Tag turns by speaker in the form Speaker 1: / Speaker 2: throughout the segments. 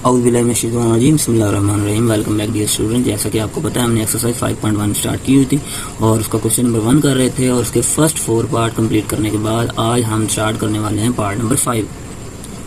Speaker 1: औज़ुबिल्लाहि बिस्मिल्लाहिर्रहमानिर्रहीम। Welcome back dear student. जैसा कि आपको पता है हमने एक्सरसाइज 5.1 स्टार्ट की हुई थी और उसका क्वेश्चन नंबर 1 कर रहे थे और उसके फर्स्ट 4 पार्ट कंप्लीट करने के बाद आज हम स्टार्ट करने वाले हैं पार्ट नंबर 5।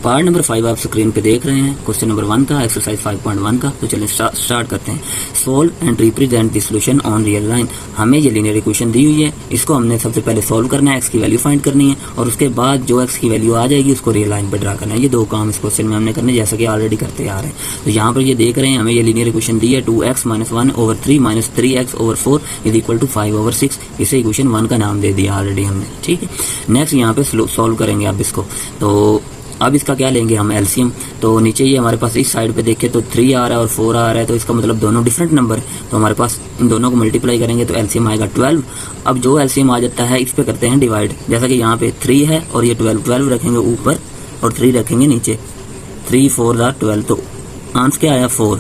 Speaker 1: पार्ट नंबर 5 आप स्क्रीन पे देख रहे हैं, क्वेश्चन नंबर 1 का, एक्सरसाइज 5.1 का। तो चलिए स्टार्ट करते हैं। Solve and represent the solution on real line. हमें ये लीनियर इक्वेशन दी हुई है, इसको हमने सबसे पहले सोल्व करना है, एक्स की वैल्यू फाइंड करनी है और उसके बाद जो एक्स की वैल्यू आ जाएगी उसको रियल लाइन पर ड्रा करना है। ये दो काम इस क्वेश्चन में हमने करने, जैसा कि ऑलरेडी करते आ रहे हैं। तो यहाँ पर ये देख रहे हैं हमें ये लीनियर इक्वेशन दी है 2x - 1/3 - 3x/4 = 5/6। इसे इक्वेशन 1 का नाम दे दिया ऑलरेडी हमने, ठीक है। नेक्स्ट यहाँ पे सोल्व करेंगे आप इसको। तो अब इसका क्या लेंगे हम, एलसीएम। तो नीचे ये हमारे पास इस साइड पे देखें तो 3 आ रहा है और 4 आ रहा है, तो इसका मतलब दोनों डिफरेंट नंबर है। तो हमारे पास इन दोनों को मल्टीप्लाई करेंगे तो एलसीएम आएगा 12। अब जो एलसीएम आ जाता है इस पे करते हैं डिवाइड। जैसा कि यहाँ पे 3 है और ये 12 रखेंगे ऊपर और 3 रखेंगे नीचे। 3 × 4 = 12। तो आंसर क्या आया, 4।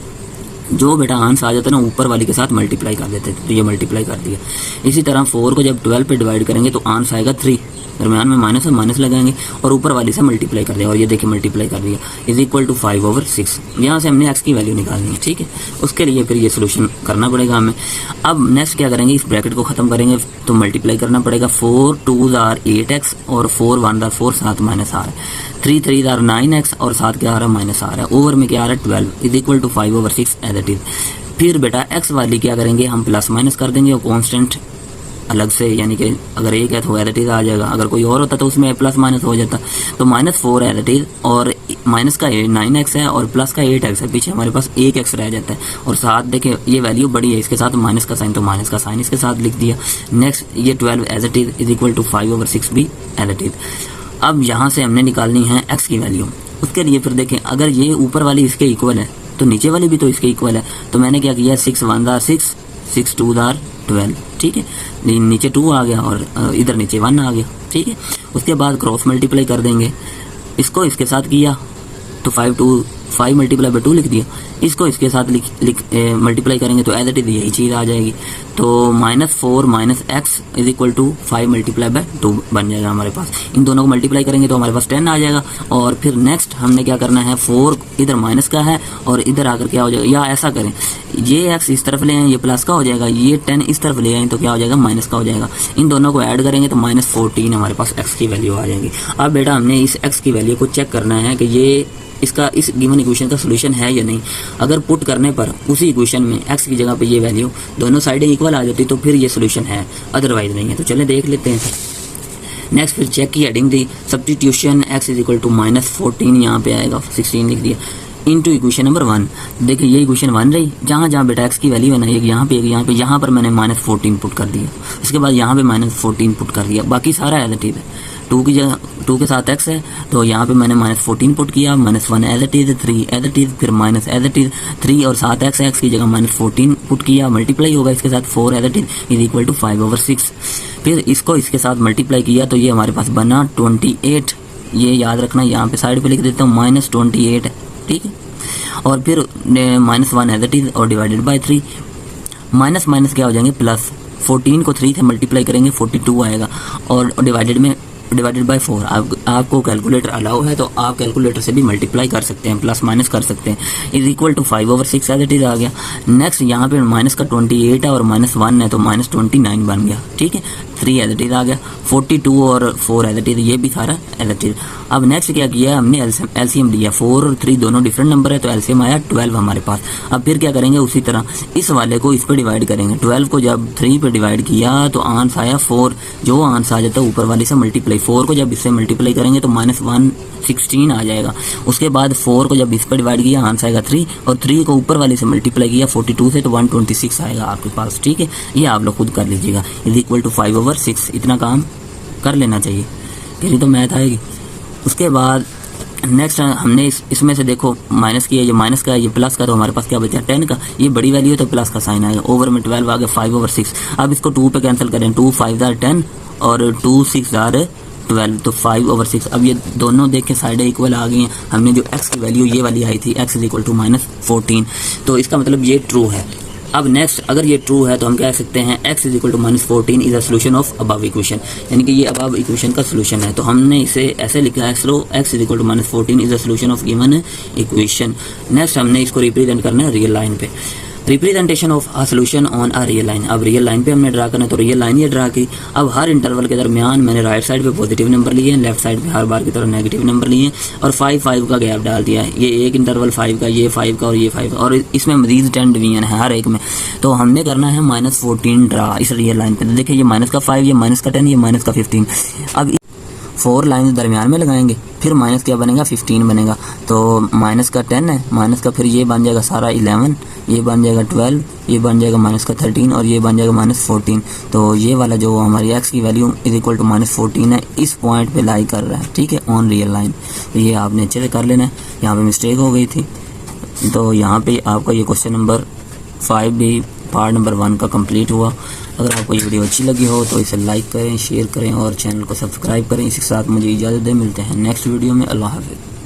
Speaker 1: जो बेटा आंसर आ जाता है ना ऊपर वाली के साथ मल्टीप्लाई कर देते थे, तो ये मल्टीप्लाई कर दिया। इसी तरह 4 को जब 12 पे डिवाइड करेंगे तो आंसर आएगा 3। दरम्यान में माइनस है, माइनस लगाएंगे और ऊपर वाली से मल्टीप्लाई कर दिया और ये देखिए मल्टीप्लाई कर दिया = 5/6। यहाँ से हमने एक्स की वैल्यू निकालनी है, ठीक है। उसके लिए फिर ये सोल्यूशन करना पड़ेगा हमें। अब नेक्स्ट क्या करेंगे, इस ब्रैकेट को खत्म करेंगे तो मल्टीप्लाई करना पड़ेगा। 4 × 2 = 8x और 4 × 1 = 4, 7 - 8, 3 × 3 = 9x और 7 क्या आ रहा है, -आ रहा है। ओवर में क्या आ रहा है, 12 = 5/6 एज इट इज। फिर बेटा एक्स वाली क्या करेंगे, हम प्लस माइनस कर देंगे और कॉन्स्टेंट अलग से, यानी कि अगर एक है तो एज इट इज आ जाएगा, अगर कोई और होता तो उसमें प्लस माइनस हो जाता। तो -4 एज इट इज और माइनस का 9x है और प्लस का 8x है, पीछे हमारे पास 1x रह जाता है। और साथ देखें ये वैल्यू बड़ी है, इसके साथ माइनस का साइन, तो माइनस का साइन इसके साथ लिख दिया। नेक्स्ट ये 12 एज इट इज = 5/6 भी एज इट इज। अब यहाँ से हमने निकालनी है एक्स की वैल्यू। उसके लिए फिर देखें अगर ये ऊपर वाली इसके इक्वल है तो नीचे वाली भी तो इसके इक्वल है। तो मैंने क्या किया, 6 × 1 = 6, 6 × 2 = 12, ठीक है। नीचे 2 आ गया और इधर नीचे 1 आ गया, ठीक है। उसके बाद क्रॉस मल्टीप्लाई कर देंगे, इसको इसके साथ किया तो 5 × 2 लिख दिया। इसको इसके साथ मल्टीप्लाई करेंगे तो एज इट इज यही चीज़ आ जाएगी। तो -4 - x = 5 × 2 बन जाएगा हमारे पास। इन दोनों को मल्टीप्लाई करेंगे तो हमारे पास 10 आ जाएगा। और फिर नेक्स्ट हमने क्या करना है, 4 इधर माइनस का है और इधर आकर क्या हो जाएगा, या ऐसा करें ये x इस तरफ ले आए, ये प्लस का हो जाएगा, ये 10 इस तरफ ले आए तो क्या हो जाएगा, माइनस का हो जाएगा। इन दोनों को ऐड करेंगे तो -14 हमारे पास x की वैल्यू आ जाएगी। अब बेटा हमने इस x की वैल्यू को चेक करना है कि ये इसका इस गिवन इक्वेशन का सोल्यूशन है या नहीं। अगर पुट करने पर उसी इक्वेशन में x की जगह पे ये वैल्यू दोनों साइडें इक्वल आ जाती तो फिर ये सोल्यूशन है, अदरवाइज नहीं है। तो चले देख लेते हैं। नेक्स्ट फिर चेक की हेडिंग दी, सब्स्टिट्यूशन x = -14 यहाँ पे आएगा, 16 लिख दिया, इनटू इक्वेशन नंबर 1। देखिए ये इक्वेशन 1 रही, जहाँ जहाँ बेटा x की वैल्यू है ना, एक यहाँ पे एक यहाँ पे, यहाँ पर मैंने -14 पुट कर दिया। उसके बाद यहाँ पे -14 पुट कर दिया, बाकी सारा एज इट इज है। 2 की जगह 2 के साथ x है तो यहाँ पे मैंने -14 पुट किया, -1 as it is, 3 as it is, फिर माइनस एज इट इज, 3 और 7x है, x की जगह -14 पुट किया, मल्टीप्लाई होगा इसके साथ 4 एज इट इज = 5/6। फिर इसको इसके साथ मल्टीप्लाई किया तो ये हमारे पास बना 28। ये याद रखना, यहाँ पे साइड पे लिख देता हूँ, -28 है, ठीक है। और फिर -1 एज इट इज और डिवाइडेड बाय 3, माइनस क्या हो जाएंगे, प्लस। 14 को 3 से मल्टीप्लाई करेंगे 42 आएगा और डिवाइडेड बाय 4। आपको कैलकुलेटर अलाउ है तो आप कैलकुलेटर से भी मल्टीप्लाई कर सकते हैं, प्लस माइनस कर सकते हैं, = 5/6 एज इट इज आ गया। नेक्स्ट यहाँ पे माइनस का 28 है और -1 है तो -29 बन गया, ठीक है। 3 एज इट इज आ गया, 42 और 4 एज इट इज, ये भी सारा एज इट इज। अब नेक्स्ट क्या किया हमने, एलसीएम लिया। 4 और 3 दोनों डिफरेंट नंबर है तो एलसीएम आया 12 हमारे पास। अब फिर क्या करेंगे, उसी तरह इस वाले को इस पे डिवाइड करेंगे। 12 को जब 3 पे डिवाइड किया तो आंसर आया 4। जो आंसर आ जाता है ऊपर वाले से मल्टीप्लाई, 4 को जब इससे मल्टीप्लाई करेंगे तो -116 आ जाएगा। उसके बाद 4 को जब इस पर डिवाइड किया आंसर आएगा 3 और 3 को ऊपर वाले से मल्टीप्लाई किया 42 से तो 126 आएगा आपके पास, ठीक है। ये आप लोग खुद कर लीजिएगा, = 5/6। इतना काम कर लेना चाहिए, फिर तो मैथ आएगी। उसके बाद नेक्स्ट हमने इसमें से देखो माइनस किया, ये माइनस का है, ये प्लस का, तो हमारे पास क्या बचा 10 का। ये बड़ी वैल्यू है तो प्लस का साइन आएगा, ओवर में 12 आ गया, 5/6। अब इसको 2 पे कैंसिल करें, 2 × 5 = 10 और 2 × 6 = 12, तो 5/6। अब ये दोनों देख के साइडें इक्वल आ गई हैं। हमने जो x की वैल्यू ये वाली आई थी, x = -14, तो इसका मतलब ये ट्रू है। अब नेक्स्ट अगर ये ट्रू है तो हम कह सकते हैं x is equal to -14 is a solution of above equation, यानी कि ये अबव इक्वेशन का सोल्यूशन है। तो हमने इसे ऐसे लिखा है, x is equal to -14 is a solution of given equation. Next हमने इसको रिप्रेजेंट करना है रियल लाइन पे, representation of a solution on a real line. अब रियल लाइन पे हमने ड्रा करना है, तो रियल लाइन ये ड्रा की। अब हर इंटरवल के दरमियान मैंने राइट साइड पे पॉजिटिव नंबर लिए हैं, लेफ्ट साइड पे हर बार की तरह नेगेटिव नंबर लिए हैं, और 5 का गैप डाल दिया है। ये एक इंटरवल 5 का, ये 5 का और ये 5 का, और इसमें मजीद 10 डिवीजन है हर एक में। तो हमने करना है -14 ड्रा इस रियल लाइन पे। तो देखिए ये -5, ये -10, ये -15। अब 4 लाइन दरमियान में लगाएंगे, फिर माइनस क्या बनेगा, 15 बनेगा। तो माइनस का 10 है, माइनस का फिर ये बन जाएगा सारा 11, ये बन जाएगा 12, ये बन जाएगा -13 और ये बन जाएगा -14। तो ये वाला जो हमारी x की वैल्यू इज इक्वल टू -14 है, इस पॉइंट पे लाई कर रहा है, ठीक है, ऑन रियल लाइन। तो ये आपने अच्छे से कर लेना है। यहाँ पे मिस्टेक हो गई थी, तो यहाँ पे आपका ये क्वेश्चन नंबर 5 भी पार्ट नंबर 1 का कंप्लीट हुआ। अगर आपको ये वीडियो अच्छी लगी हो तो इसे लाइक करें, शेयर करें और चैनल को सब्सक्राइब करें। इसी के साथ मुझे इजाज़त दें, मिलते हैं नेक्स्ट वीडियो में। अल्लाह हाफ़िज़।